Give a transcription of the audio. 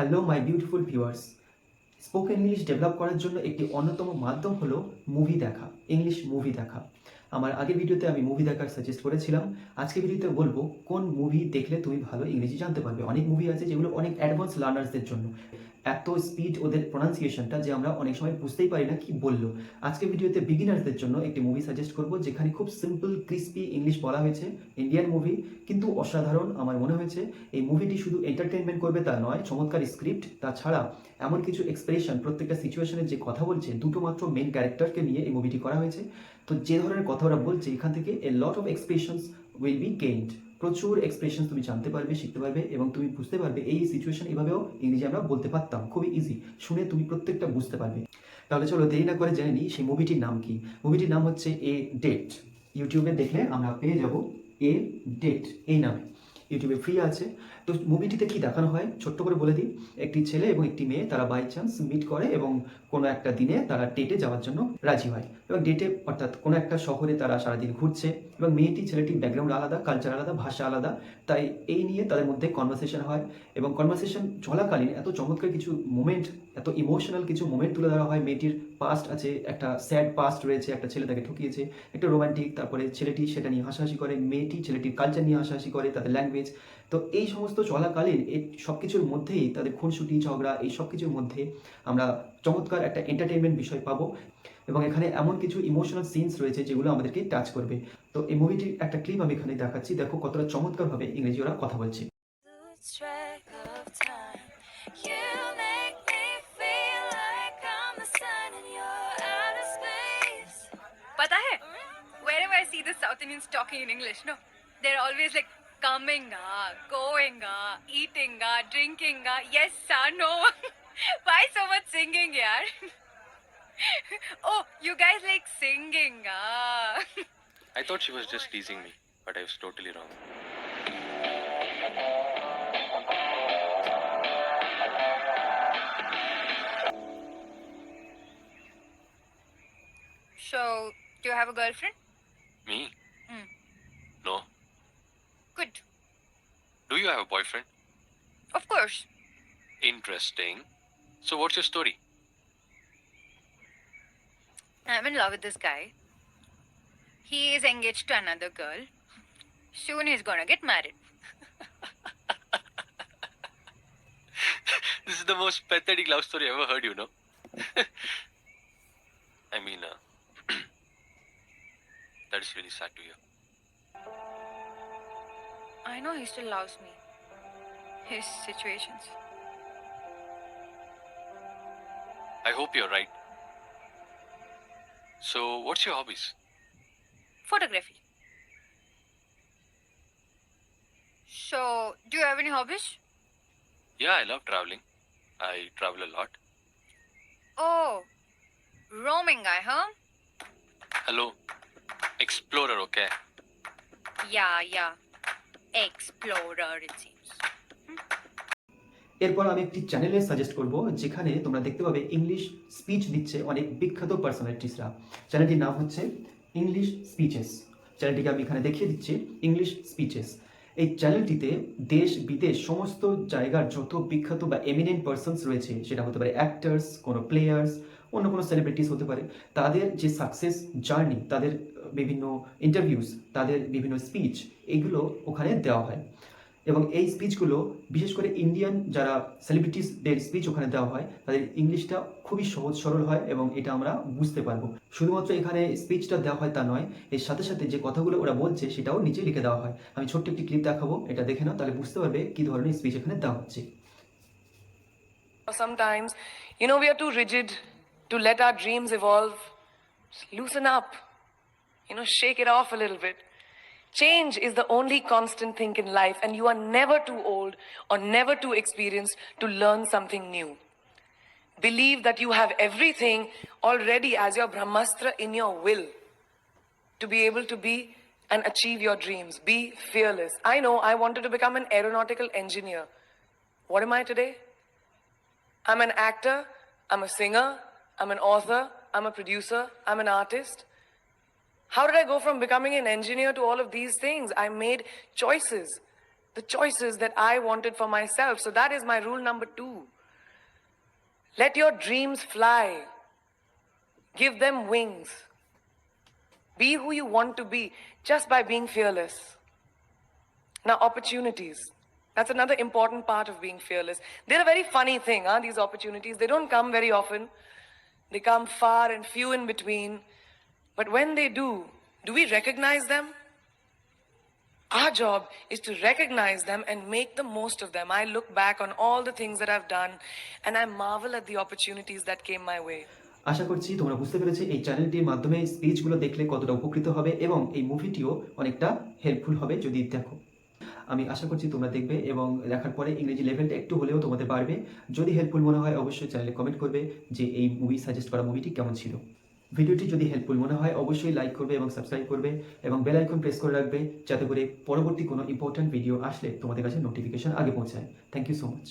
Hello my beautiful viewers. Spoken English develop করার জন্য একটি অন্যতম মাধ্যম হলো মুভি দেখা, ইংলিশ মুভি দেখা। আমার আগের ভিডিওতে আমি মুভি দেখার সাজেস্ট করেছিলাম। আজকের ভিডিওতে বলবো কোন মুভি দেখলে তুমি ভালো ইংরেজি জানতে পারবে। অনেক মুভি আছে যেগুলো অনেক অ্যাডভান্স লার্নার্সদের জন্য। এত স্পিড ওদের প্রোনাউন্সিয়েশনটা যে আমরা অনেক সময় বুঝতেই পারি না কি বললো। আজকের ভিডিওতে বিগিনার্সদের জন্য একটি মুভি সাজেস্ট করব যেখানে খুব সিম্পল ক্রিস্পি ইংলিশ বলা হয়েছে, ইন্ডিয়ান মুভি কিন্তু অসাধারণ আমার মনে হয়েছে। এই মুভিটি শুধু এন্টারটেনমেন্ট করবে তা নয়, চমৎকার স্ক্রিপ্ট, তাছাড়া এমন কিছু এক্সপ্রেশন, প্রত্যেকটা সিচুয়েশনে যে কথা বলছে, দুটো মাত্র মেন ক্যারেক্টারকে নিয়ে এই মুভিটি করা হয়েছে। তো যে ধরনের কথা ওরা বলছে এখান থেকে a lot of expressions will be gained. প্রচুর এক্সপ্রেশন তুমি জানতে পারবে, শিখতে পারবে এবং তুমি বুঝতে পারবে এই সিচুয়েশন এভাবেও ইংরেজি আমরা বলতে পারতাম। খুবই ইজি, শুনে তুমি প্রত্যেকটা বুঝতে পারবে। তাহলে চলো দেরি না করে জেনে নিই সেই মুভিটির নাম কি। মুভিটির নাম হচ্ছে এ ডেট। ইউটিউবে দেখলে আমরা পেয়ে যাব এ ডেট এই নামে, ইউটিউবে ফ্রি আছে। তো মুভিটিতে কি দেখানো হয় ছোট্ট করে বলে দিই। একটি ছেলে এবং একটি মেয়ে তারা বাই চান্স মিট করে এবং কোনো একটা দিনে তারা ডেটে যাওয়ার জন্য রাজি হয় এবং ডেটে অর্থাৎ কোনো একটা শহরে তারা সারাদিন ঘুরছে এবং মেয়েটি ছেলেটির ব্যাকগ্রাউন্ড আলাদা, কালচার আলাদা, ভাষা আলাদা। তাই এই নিয়ে তাদের মধ্যে কনভারসেশন হয় এবং কনভারসেশন চলাকালীন এত চমৎকার কিছু মোমেন্ট, এত ইমোশনাল কিছু মোমেন্ট তুলে ধরা হয়। মেয়েটির পাস্ট আছে, একটা স্যাড পাস্ট রয়েছে, একটা ছেলে তাকে ঠকিয়েছে, একটা রোমান্টিক, তারপরে ছেলেটি সেটা নিয়ে হাসাহাসি করে, মেয়েটি ছেলেটির কালচার নিয়ে হাসাহাসি করে, তাদের ল্যাঙ্গুয়েজ। তো এই সমস্ত চলাকালীন এই সব কিছুর মধ্যেই তাদের খুনসুটি ঝগড়া, এই সব কিছুর মধ্যে আমরা চমৎকার একটা এন্টারটেনমেন্ট বিষয় পাবো এবং এখানে এমন কিছু ইমোশনাল সিনস রয়েছে যেগুলো আমাদেরকে টাচ করবে। তো এই মুভিটির একটা ক্লিপ আমি এখানে দেখাচ্ছি, দেখো কতটা চমৎকারভাবে ইংরেজি ওরা কথা বলছে। Lose track of time. You make me feel like I'm the sun and you're outer space. पता है? Wherever I see the South Indians talking in English, no, they're always like coming, going, eating, drinking. Yes, no. Why so much singing, yaar? Oh, you guys like singing, I thought she was just teasing me, but I was totally wrong. So, do you have a girlfriend? Me? Hmm. No. Good. Do you have a boyfriend? Of course. Interesting. So what's your story? I'm in love with this guy. He is engaged to another girl. Soon he's gonna get married. This is the most pathetic love story I ever heard, you know. I mean, that is really sad to hear. I know he still loves me. His situations. I hope you're right. So, what's your hobbies? Photography. So, do you have any hobbies? Yeah, I love traveling. I travel a lot. Oh, roaming guy, huh? Hello. Explorer, okay? Yeah. Explorer, it seems. এরপর আমি একটি চ্যানেলে suggest করব যেখানে তোমরা দেখতে পাবে English speech দিচ্ছে অনেক বিখ্যাত পার্সোনালিটিসরা। চ্যানেলটির নাম হচ্ছে ইংলিশ স্পিচেস। চ্যানেলটিকে আমি এখানে দেখিয়ে দিচ্ছি, ইংলিশ স্পিচেস। এই চ্যানেলটিতে দেশ বিদেশ সমস্ত জায়গার যত বিখ্যাত বা এমিনেন্ট পার্সনস রয়েছে, সেটা হতে পারে অ্যাক্টার্স, কোনো প্লেয়ার্স, অন্য কোনো সেলিব্রিটিস হতে পারে, তাদের যে সাকসেস জার্নি, তাদের বিভিন্ন ইন্টারভিউস, তাদের বিভিন্ন স্পিচ, এগুলো ওখানে দেওয়া হয় এবং এই স্পিচগুলো বিশেষ করে ইন্ডিয়ান যারা সেলিব্রিটিসদের স্পিচ ওখানে দেওয়া হয়, তাদের ইংলিশটা খুবই সহজ সরল হয় এবং এটা আমরা বুঝতে পারবো। শুধুমাত্র এখানে স্পিচটা দেওয়া হয় তা নয়, এর সাথে সাথে যে কথাগুলো ওরা বলছে সেটাও নিচে লিখে দেওয়া হয়। আমি ছোট্ট একটি ক্লিপ দেখাবো, এটা দেখে নাও, তাহলে বুঝতে পারবে কি ধরনের স্পিচ এখানে দেওয়া হচ্ছে। Sometimes, we are too rigid to let our dreams evolve. Loosen up, shake it off a little bit. Change is the only constant thing in life, and you are never too old or never too experienced to learn something new. Believe that you have everything already as your Brahmastra in your will to be able to be and achieve your dreams. Be fearless. I know I wanted to become an aeronautical engineer. What am I today? I'm an actor, I'm a singer, I'm an author, I'm a producer, I'm an artist. How did I go from becoming an engineer to all of these things? I made choices. the choices that I wanted for myself. So that is my rule number 2. Let your dreams fly. Give them wings. Be who you want to be just by being fearless. Now, opportunities. That's another important part of being fearless. They're a very funny thing, these opportunities. They don't come very often. They come far and few in between. But when they do we recognize them? Our job is to recognize them and make the most of them. I look back on all the things that I've done and I marvel at the opportunities that came my way. আশা করছি তোমরা বুঝতে পেরেছো এই চ্যানেলটির মাধ্যমে স্পিচগুলো দেখলে কতটা উপকৃত হবে এবং এই মুভিটিও অনেকটা হেল্পফুল হবে যদি দেখো। আমি আশা করছি তোমরা দেখবে এবং দেখার পরে ইংরেজি লেভেলটা একটু হলেও তোমাদের বাড়বে। যদি হেল্পফুল মনে হয় অবশ্যই চ্যানেলে কমেন্ট করবে যে এই মুভি সাজেস্ট করা মুভিটি কেমন ছিল। ভিডিওটি যদি হেল্পফুল মনে হয় অবশ্যই লাইক করবে এবং সাবস্ক্রাইব করবে এবং বেল আইকন প্রেস করে রাখবে যাতে করে পরবর্তী কোনো ইম্পর্ট্যান্ট ভিডিও আসলে তোমাদের কাছে নোটিফিকেশন আগে পৌঁছায়। Thank you so much.